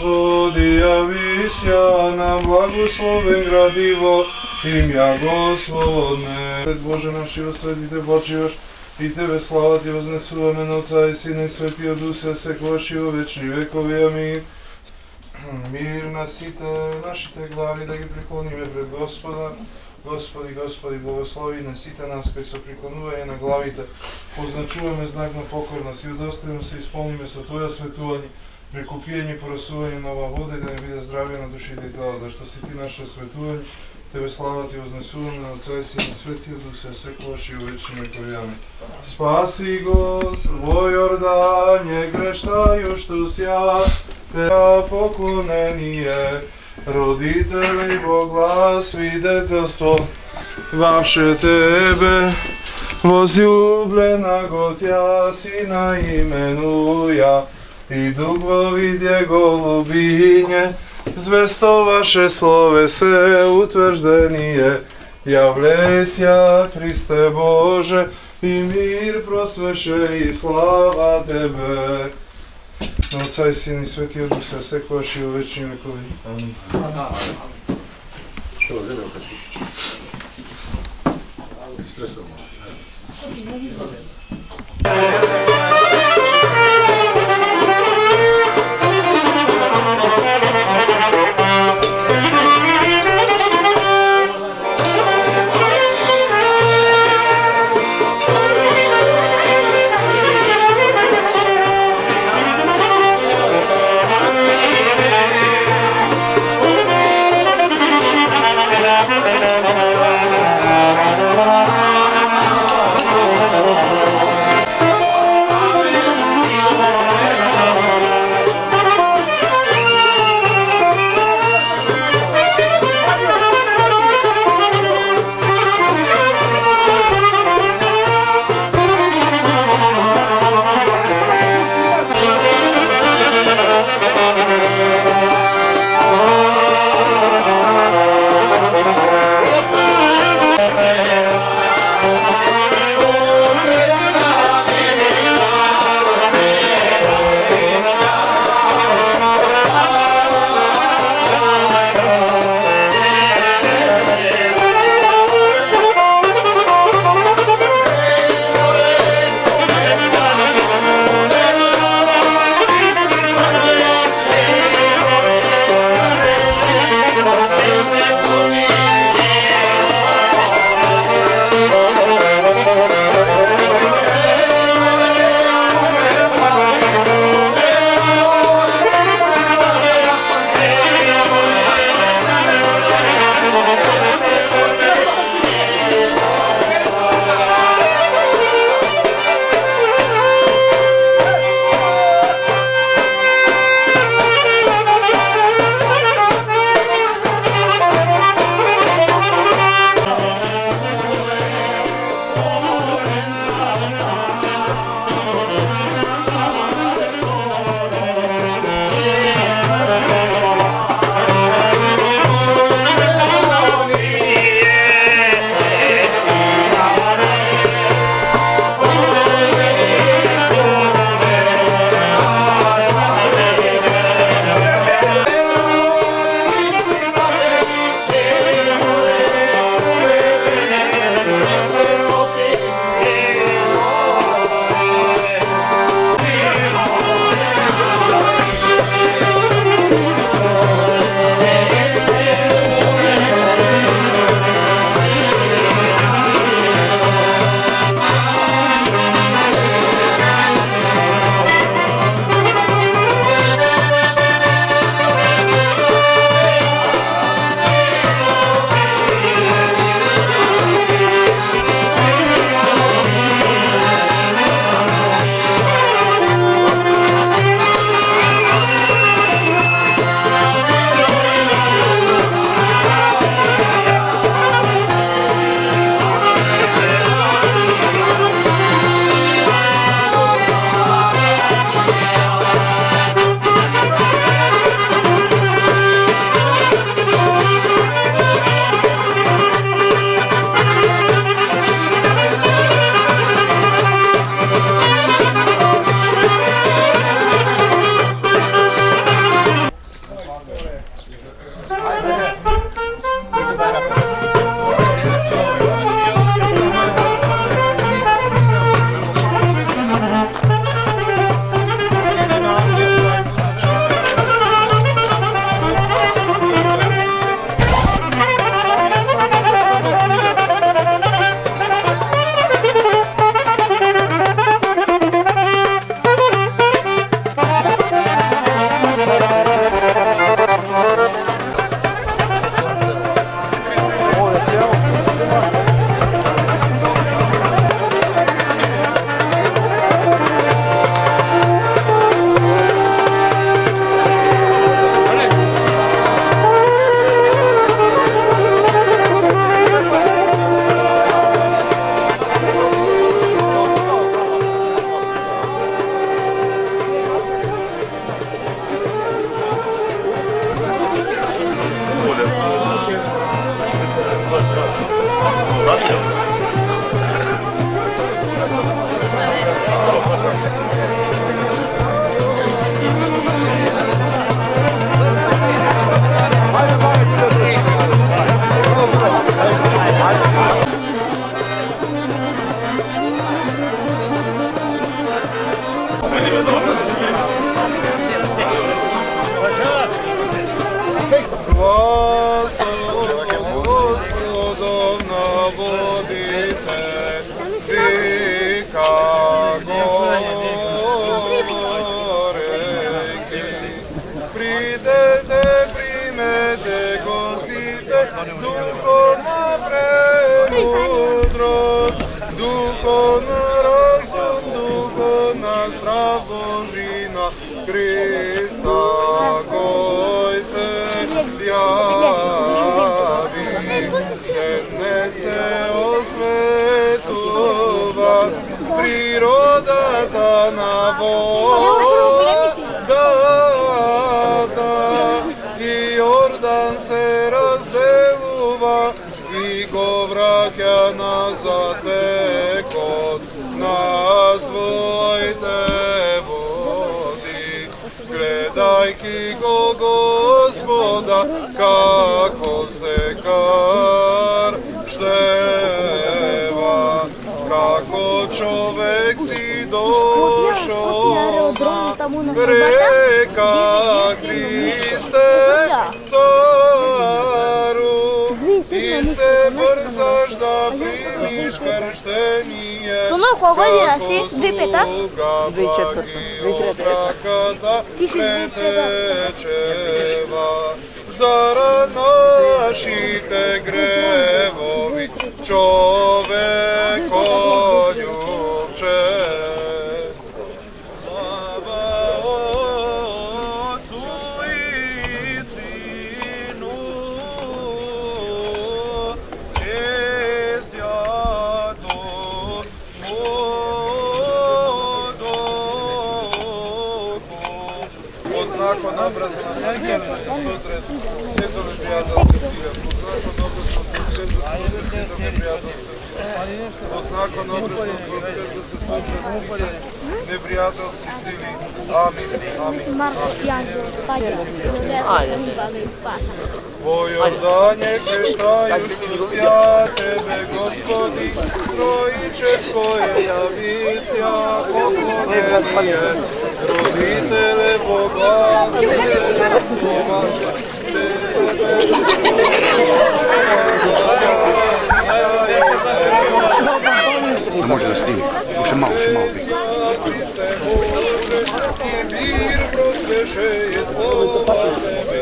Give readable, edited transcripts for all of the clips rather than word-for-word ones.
Господи, явися нам, благословен градиво, ім'я Господне. Боже наші, освятите, почиваш, i Tebe slava Ti vznесуваме на Отца и Сина и Светия Духа, секваш и во вечни векови. Амин. Мир насите нашите глави, да ги преклониме пред Господа. Господи, Господи, благослови на сите нас, кои со преклонување на главите, позначуваме знак на покорност и удостојаме се исполниме со Твоја светување, преку пиење и порасување на ова вода и да не биде здравје на душите и телата, што си Ти наше светување, Тебе слава Ти вознесуваме на Отца и Сина и Светия Дух, секогаш и во вечни векови. Амин. Спаси Гос во Јордање, грештајушту сја, Теа поклонение, родители Бога, свидетелство, ваше Тебе, возлюблена го Тя, Сина именуја, и Дух во виде голубиње, звестоваше словесе утверждение, явлеся Христе Боже, и мир просвеше и слава Тебе. На Отца и Сина и Светия Дух, секогаш и во вечни векови. Амин. javi, ne se osvetuva, priroda ta na vodata, i Jordan se razdeluva, i go vraća nazad tekot na svojte vodi. Gledajki go Gospoda, kako se karšteva, kako čovek si došao na reka Hriste caru, i se brzaš da primiš krštenije, kako sluga blagi oprakata pretečeva. Zarad naših te grevovi čoveko ljubče. Slava Otcu i Sinu i Svatom Duhu. Pod znakom obraza na Evangeliju sutra svjetove prijateljske sile. Pod znakom obraza na sutra neprijateljski sili. Amin. O Jordanje kreštajući ja tebe, Gospodi, trojičeskoje javisja poklonjenije, roditele Boga, Može da snimi, še malo biti. I mir prosveše je slova tebe.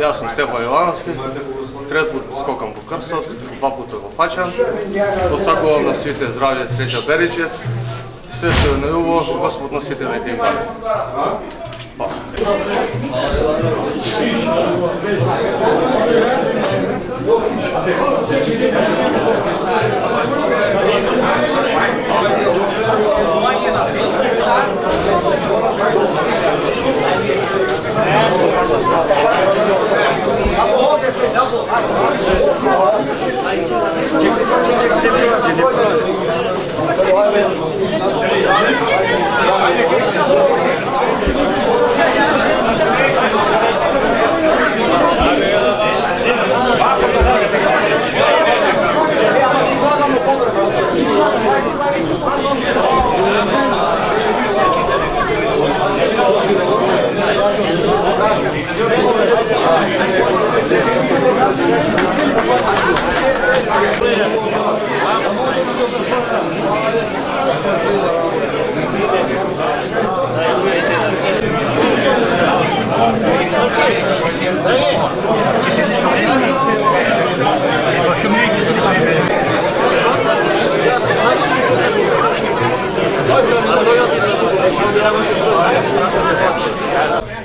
Аз съм Стефан Ивановски, трет път скокам по кръстот, 2 пъта в Фачан. Посакувам на сите здравие, среќа, бериче, се што е најубаво, Господ на сите нека им даде.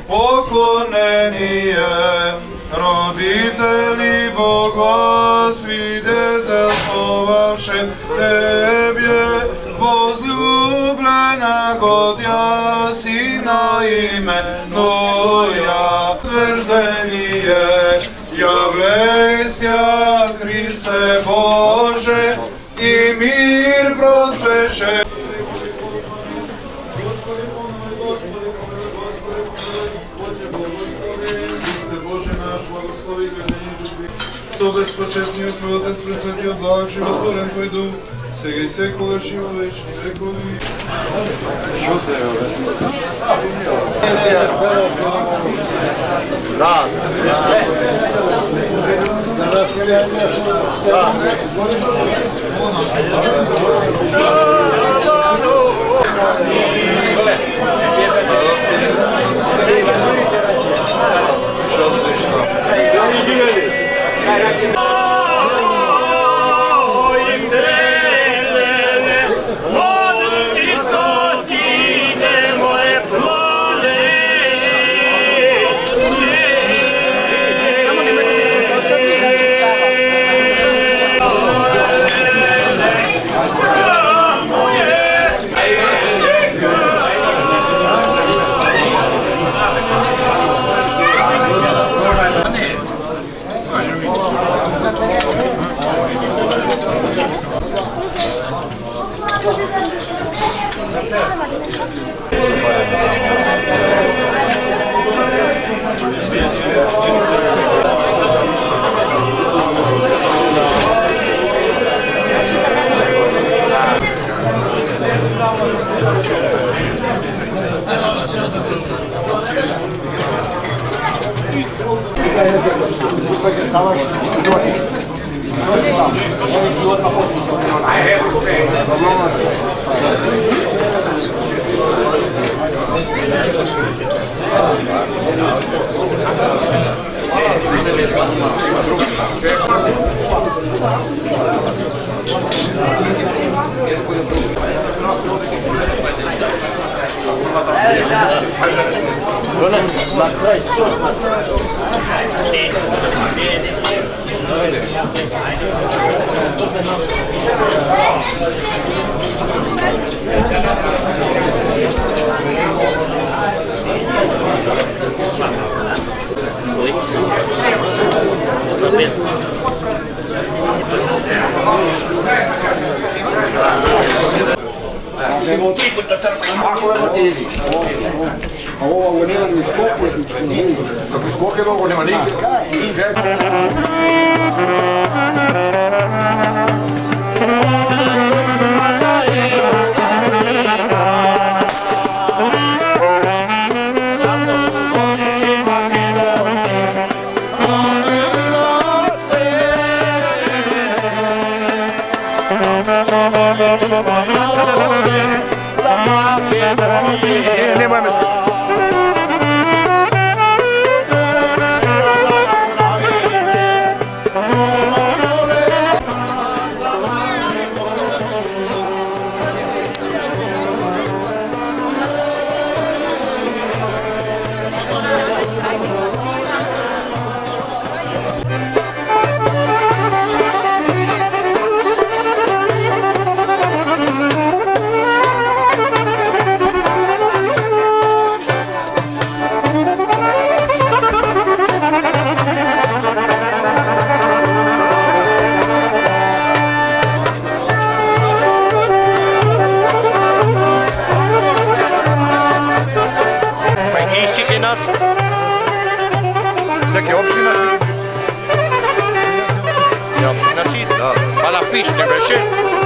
Pokloneni je roditelji Boga, svidetelstvovavše Tebje, возлюблена Godja Sina imenuja. Tvrđenije, javljeся Hriste Bože, i mir prosveše. Со безпочетниот твој Отец, пресветиот благ, животворен твој дух, сега и секогаш и во вечни векови. Alla fisk, det blir